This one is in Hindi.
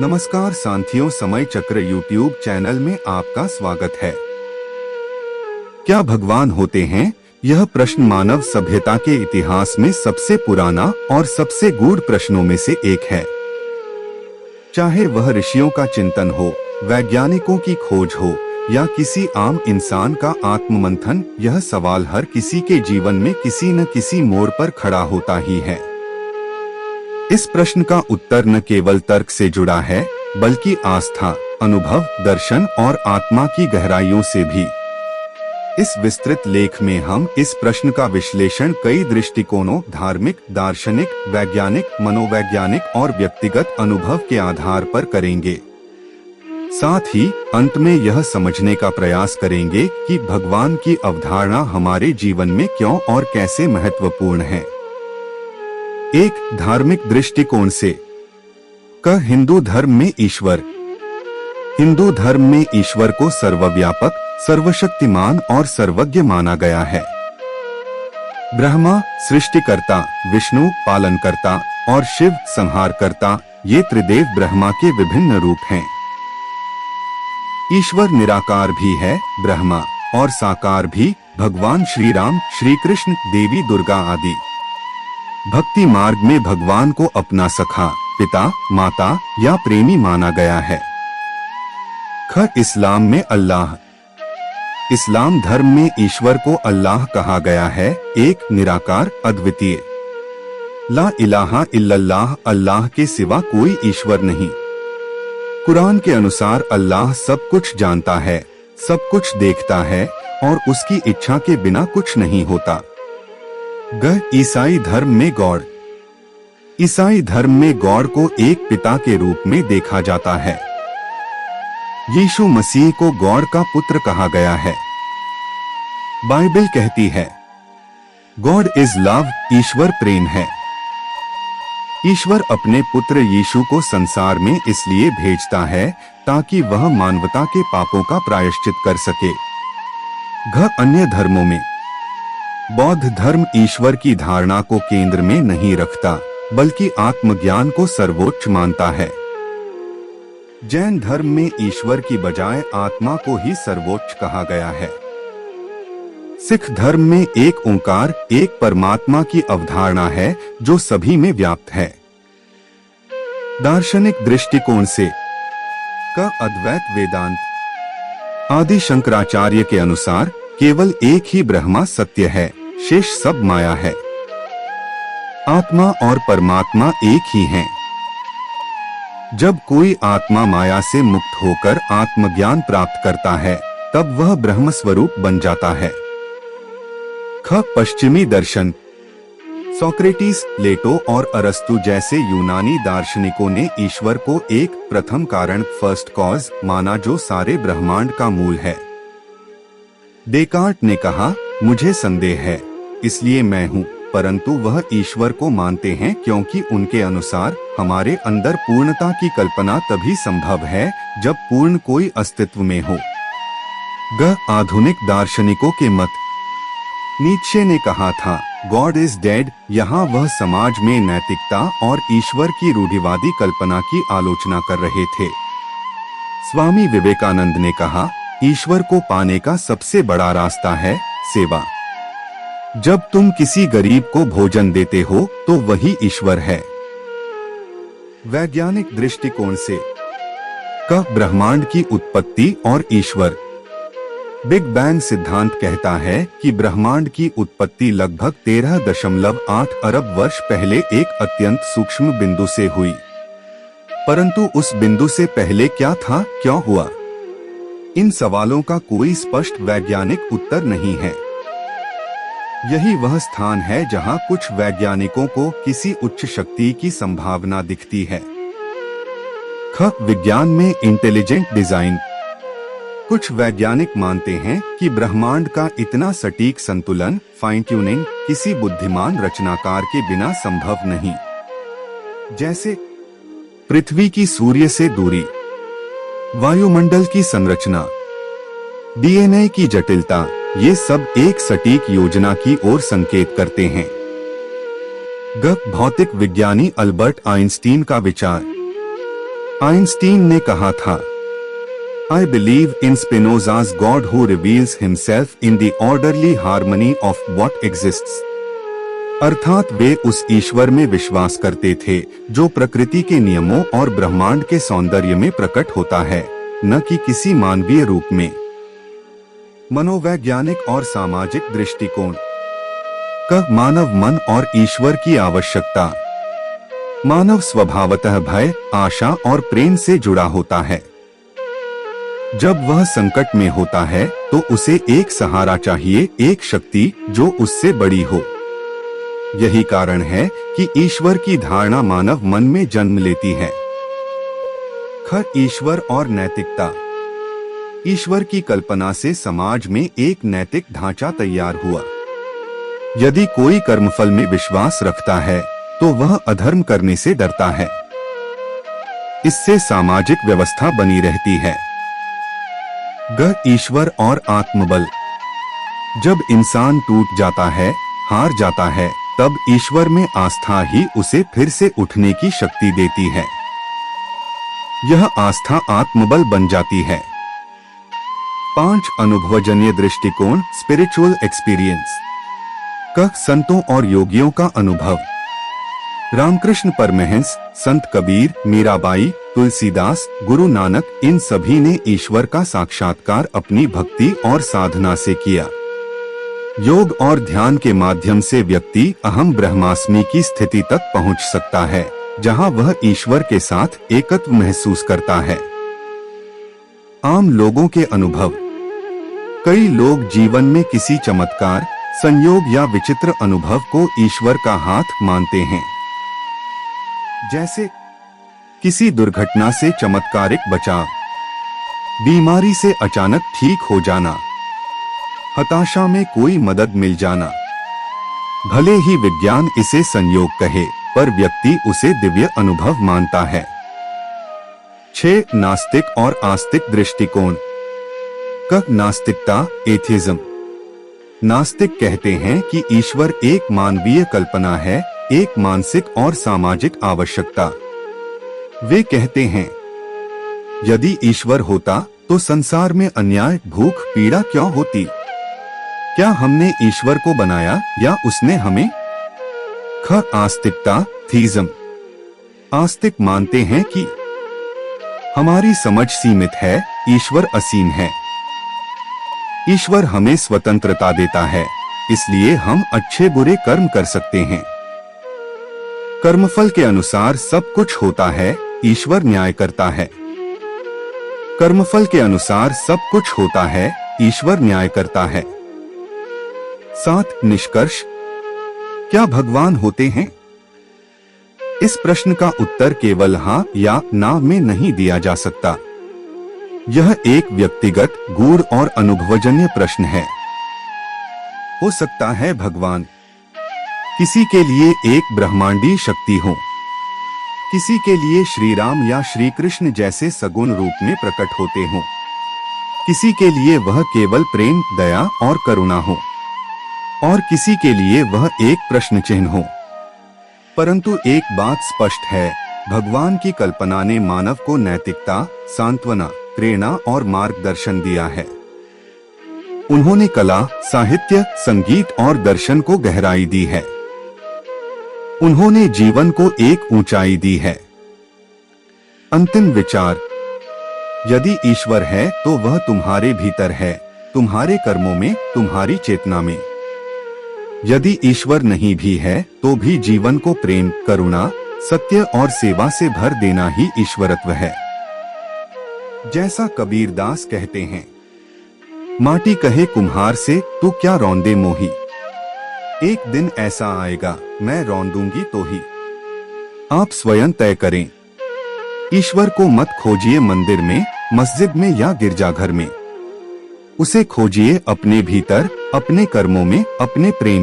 नमस्कार साथियों, समय चक्र यूट्यूब चैनल में आपका स्वागत है। क्या भगवान होते हैं? यह प्रश्न मानव सभ्यता के इतिहास में सबसे पुराना और सबसे गूढ़ प्रश्नों में से एक है। चाहे वह ऋषियों का चिंतन हो, वैज्ञानिकों की खोज हो या किसी आम इंसान का आत्ममंथन, यह सवाल हर किसी के जीवन में किसी न किसी मोड़ पर खड़ा होता ही है। इस प्रश्न का उत्तर न केवल तर्क से जुड़ा है, बल्कि आस्था, अनुभव, दर्शन और आत्मा की गहराइयों से भी। इस विस्तृत लेख में हम इस प्रश्न का विश्लेषण कई दृष्टिकोणों, धार्मिक, दार्शनिक, वैज्ञानिक, मनोवैज्ञानिक और व्यक्तिगत अनुभव के आधार पर करेंगे। साथ ही अंत में यह समझने का प्रयास करेंगे कि भगवान की अवधारणा हमारे जीवन में क्यों और कैसे महत्वपूर्ण है। एक धार्मिक दृष्टिकोण से हिंदू धर्म में ईश्वर। हिंदू धर्म में ईश्वर को सर्वव्यापक, सर्वशक्तिमान और सर्वज्ञ माना गया है। ब्रह्मा सृष्टिकर्ता, विष्णु पालनकर्ता और शिव संहारकर्ता, ये त्रिदेव ब्रह्मा के विभिन्न रूप हैं। ईश्वर निराकार भी है, ब्रह्मा, और साकार भी, भगवान श्री राम, श्री कृष्ण, देवी दुर्गा आदि। भक्ति मार्ग में भगवान को अपना सखा, पिता, माता या प्रेमी माना गया है। इस्लाम में अल्लाह। इस्लाम धर्म में ईश्वर को अल्लाह कहा गया है, एक, निराकार, अद्वितीय। ला इलाहा इल्लल्लाह, अल्लाह के सिवा कोई ईश्वर नहीं। कुरान के अनुसार अल्लाह सब कुछ जानता है, सब कुछ देखता है और उसकी इच्छा के बिना कुछ नहीं होता। ईसाई धर्म में गॉड। ईसाई धर्म में गॉड को एक पिता के रूप में देखा जाता है। यीशु मसीह को गॉड का पुत्र कहा गया है। बाइबल कहती है, गॉड इज लव, ईश्वर प्रेम है। ईश्वर अपने पुत्र यीशु को संसार में इसलिए भेजता है ताकि वह मानवता के पापों का प्रायश्चित कर सके। अन्य धर्मों में बौद्ध धर्म ईश्वर की धारणा को केंद्र में नहीं रखता, बल्कि आत्मज्ञान को सर्वोच्च मानता है। जैन धर्म में ईश्वर की बजाय आत्मा को ही सर्वोच्च कहा गया है। सिख धर्म में एक ओंकार, एक परमात्मा की अवधारणा है जो सभी में व्याप्त है। दार्शनिक दृष्टिकोण से अद्वैत वेदांत। आदि शंकराचार्य के अनुसार केवल एक ही ब्रह्मा सत्य है, शेष सब माया है। आत्मा और परमात्मा एक ही हैं। जब कोई आत्मा माया से मुक्त होकर आत्मज्ञान प्राप्त करता है, तब वह ब्रह्म स्वरूप बन जाता है। पश्चिमी दर्शन। सोक्रेटिस, प्लेटो और अरस्तु जैसे यूनानी दार्शनिकों ने ईश्वर को एक प्रथम कारण, फर्स्ट कॉज माना, जो सारे ब्रह्मांड का मूल है। डेकार्ट ने कहा, मुझे संदेह है, इसलिए मैं हूँ, परंतु वह ईश्वर को मानते हैं क्योंकि उनके अनुसार हमारे अंदर पूर्णता की कल्पना तभी संभव है जब पूर्ण कोई अस्तित्व में हो। आधुनिक दार्शनिकों के मत। नीत्शे ने कहा था, गॉड इज डेड, यहाँ वह समाज में नैतिकता और ईश्वर की रूढ़िवादी कल्पना की आलोचना कर रहे थे। स्वामी विवेकानंद ने कहा, ईश्वर को पाने का सबसे बड़ा रास्ता है सेवा। जब तुम किसी गरीब को भोजन देते हो तो वही ईश्वर है। वैज्ञानिक दृष्टिकोण से ब्रह्मांड की उत्पत्ति और ईश्वर। बिग बैंग सिद्धांत कहता है कि ब्रह्मांड की उत्पत्ति लगभग 13.8 अरब वर्ष पहले एक अत्यंत सूक्ष्म बिंदु से हुई। परंतु उस बिंदु से पहले क्या था, क्यों हुआ? इन सवालों का कोई स्पष्ट वैज्ञानिक उत्तर नहीं है। यही वह स्थान है जहां कुछ वैज्ञानिकों को किसी उच्च शक्ति की संभावना दिखती है। विज्ञान में इंटेलिजेंट डिजाइन। कुछ वैज्ञानिक मानते हैं कि ब्रह्मांड का इतना सटीक संतुलन, फाइन ट्यूनिंग, किसी बुद्धिमान रचनाकार के बिना संभव नहीं। जैसे पृथ्वी की सूर्य से दूरी, वायुमंडल की संरचना, डीएनए की जटिलता, ये सब एक सटीक योजना की ओर संकेत करते हैं। भौतिक विज्ञानी अल्बर्ट आइंस्टीन का विचार। आइंस्टीन ने कहा था, I believe in Spinoza's God who reveals himself in the orderly harmony of what exists. अर्थात वे उस ईश्वर में विश्वास करते थे जो प्रकृति के नियमों और ब्रह्मांड के सौंदर्य में प्रकट होता है, न कि किसी मानवीय रूप में। मनोवैज्ञानिक और सामाजिक दृष्टिकोण का मानव मन और ईश्वर की आवश्यकता। मानव स्वभावतः भय, आशा और प्रेम से जुड़ा होता है। जब वह संकट में होता है तो उसे एक सहारा चाहिए, एक शक्ति जो उससे बड़ी हो। यही कारण है कि ईश्वर की धारणा मानव मन में जन्म लेती है। ईश्वर और नैतिकता। ईश्वर की कल्पना से समाज में एक नैतिक ढांचा तैयार हुआ। यदि कोई कर्मफल में विश्वास रखता है तो वह अधर्म करने से डरता है। इससे सामाजिक व्यवस्था बनी रहती है। ईश्वर और आत्मबल। जब इंसान टूट जाता है, हार जाता है, तब ईश्वर में आस्था ही उसे फिर से उठने की शक्ति देती है। यह आस्था आत्मबल बन जाती है। 5 अनुभवजन्य दृष्टिकोण, स्पिरिचुअल एक्सपीरियंस। संतों और योगियों का अनुभव। रामकृष्ण परमहंस, संत कबीर, मीराबाई, तुलसीदास, गुरु नानक, इन सभी ने ईश्वर का साक्षात्कार अपनी भक्ति और साधना से किया। योग और ध्यान के माध्यम से व्यक्ति अहम ब्रह्मास्मि की स्थिति तक पहुंच सकता है, जहां वह ईश्वर के साथ एकत्व महसूस करता है। आम लोगों के अनुभव। कई लोग जीवन में किसी चमत्कार, संयोग या विचित्र अनुभव को ईश्वर का हाथ मानते हैं। जैसे किसी दुर्घटना से चमत्कारिक बचाव, बीमारी से अचानक ठीक हो जाना, हताशा में कोई मदद मिल जाना। भले ही विज्ञान इसे संयोग कहे, पर व्यक्ति उसे दिव्य अनुभव मानता है। 6 नास्तिक और आस्तिक दृष्टिकोण। नास्तिकता, एथिज्म। नास्तिक कहते हैं कि ईश्वर एक मानवीय कल्पना है, एक मानसिक और सामाजिक आवश्यकता। वे कहते हैं, यदि ईश्वर होता तो संसार में अन्याय, भूख, पीड़ा क्यों होती? क्या हमने ईश्वर को बनाया या उसने हमें? आस्तिकता, थीज्म। आस्तिक मानते हैं कि हमारी समझ सीमित है, ईश्वर असीम है। ईश्वर हमें स्वतंत्रता देता है, इसलिए हम अच्छे बुरे कर्म कर सकते हैं। कर्मफल के अनुसार सब कुछ होता है, ईश्वर न्याय करता है। कर्मफल के अनुसार सब कुछ होता है, ईश्वर न्याय करता है। 7 निष्कर्ष। क्या भगवान होते हैं? इस प्रश्न का उत्तर केवल हाँ या ना में नहीं दिया जा सकता। यह एक व्यक्तिगत, गूढ़ और अनुभवजन्य प्रश्न है। हो सकता है भगवान किसी के लिए एक ब्रह्मांडीय शक्ति हो, किसी के लिए श्री राम या श्री कृष्ण जैसे सगुण रूप में प्रकट होते हों, किसी के लिए वह केवल प्रेम, दया और करुणा हो, और किसी के लिए वह एक प्रश्न चिन्ह हो। परंतु एक बात स्पष्ट है, भगवान की कल्पना ने मानव को नैतिकता, सांत्वना, प्रेरणा और मार्गदर्शन दिया है। उन्होंने कला, साहित्य, संगीत और दर्शन को गहराई दी है। उन्होंने जीवन को एक ऊंचाई दी है। अंतिम विचार। यदि ईश्वर है तो वह तुम्हारे भीतर है, तुम्हारे कर्मों में, तुम्हारी चेतना में। यदि ईश्वर नहीं भी है तो भी जीवन को प्रेम, करुणा, सत्य और सेवा से भर देना ही ईश्वरत्व है। जैसा कबीरदास कहते हैं, माटी कहे कुम्हार से, तू क्या रौंदे मोही। एक दिन ऐसा आएगा, मैं रौंदूंगी तो ही। आप स्वयं तय करें। ईश्वर को मत खोजिए मंदिर में, मस्जिद में या गिरजाघर में। उसे खोजिए अपने भीतर, अपने कर्मों में, अपने प्रेम में।